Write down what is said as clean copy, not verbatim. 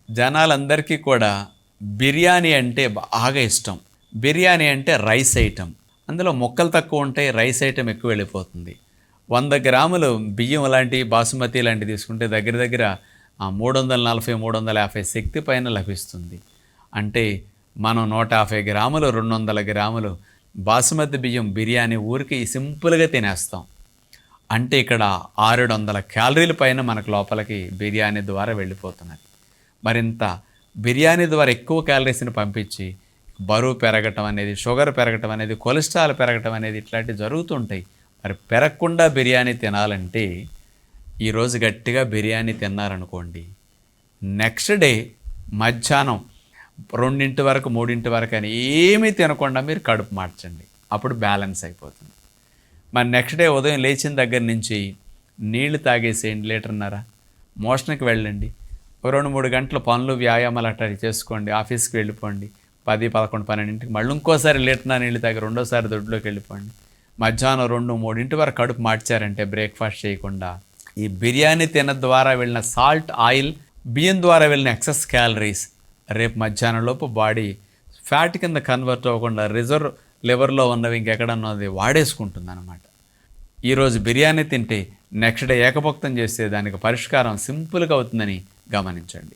జనాలందరికీ కూడా బిర్యానీ అంటే బాగా ఇష్టం. బిర్యానీ అంటే రైస్ ఐటెం. అందులో ముక్కలు తక్కువ ఉంటాయి, రైస్ ఐటెం ఎక్కువ వెళ్ళిపోతుంది. 100 గ్రాములు బియ్యం లాంటి బాసుమతి లాంటివి తీసుకుంటే దగ్గర దగ్గర 340, 350 శక్తి పైన లభిస్తుంది. అంటే మనం 150 గ్రాములు, 200 గ్రాములు బాసుమతి బియ్యం బిర్యానీ ఊరికి సింపుల్గా తినేస్తాం. అంటే ఇక్కడ 600 క్యాలరీల పైన మనకు లోపలికి బిర్యానీ ద్వారా వెళ్ళిపోతున్నది. మరింత బిర్యానీ ద్వారా ఎక్కువ క్యాలరీస్ని పంపించి బరువు పెరగటం అనేది, షుగర్ పెరగటం అనేది, కొలెస్ట్రాల్ పెరగటం అనేది ఇట్లాంటివి జరుగుతుంటాయి. మరి పెరగకుండా బిర్యానీ తినాలంటే ఈరోజు గట్టిగా బిర్యానీ తిన్నారనుకోండి, నెక్స్ట్ డే మధ్యాహ్నం 2 వరకు 3 వరకు అని ఏమీ తినకుండా మీరు కడుపు మార్చండి. అప్పుడు బ్యాలెన్స్ అయిపోతుంది. మరి నెక్స్ట్ డే ఉదయం లేచిన దగ్గర నుంచి నీళ్లు తాగేసేయండి, 1.5 మోషన్కి వెళ్ళండి. 2-3 గంటల పనులు, వ్యాయామాలు అట్లా చేసుకోండి. ఆఫీస్కి వెళ్ళిపోండి. 10, 11, 12కి మళ్ళీ ఇంకోసారి 1.5 నీళ్ళు తాగి రెండోసారి దొడ్లోకి వెళ్ళిపోండి. మధ్యాహ్నం 2-3 వరకు కడుపు మార్చారంటే బ్రేక్ఫాస్ట్ చేయకుండా, ఈ బిర్యానీ తిన ద్వారా వెళ్ళిన సాల్ట్, ఆయిల్, బియ్యం ద్వారా వెళ్ళిన ఎక్సెస్ క్యాలరీస్ రేపు మధ్యాహ్నంలోపు బాడీ ఫ్యాట్ కింద కన్వర్ట్ అవ్వకుండా రిజర్వ్ లివర్లో ఉన్నవి ఇంకెక్కడన్నది వాడేసుకుంటుంది అనమాట. ఈరోజు బిర్యానీ తింటే నెక్స్ట్ డే ఏకభక్తం చేస్తే దానికి పరిష్కారం సింపుల్గా అవుతుందని గమనించండి.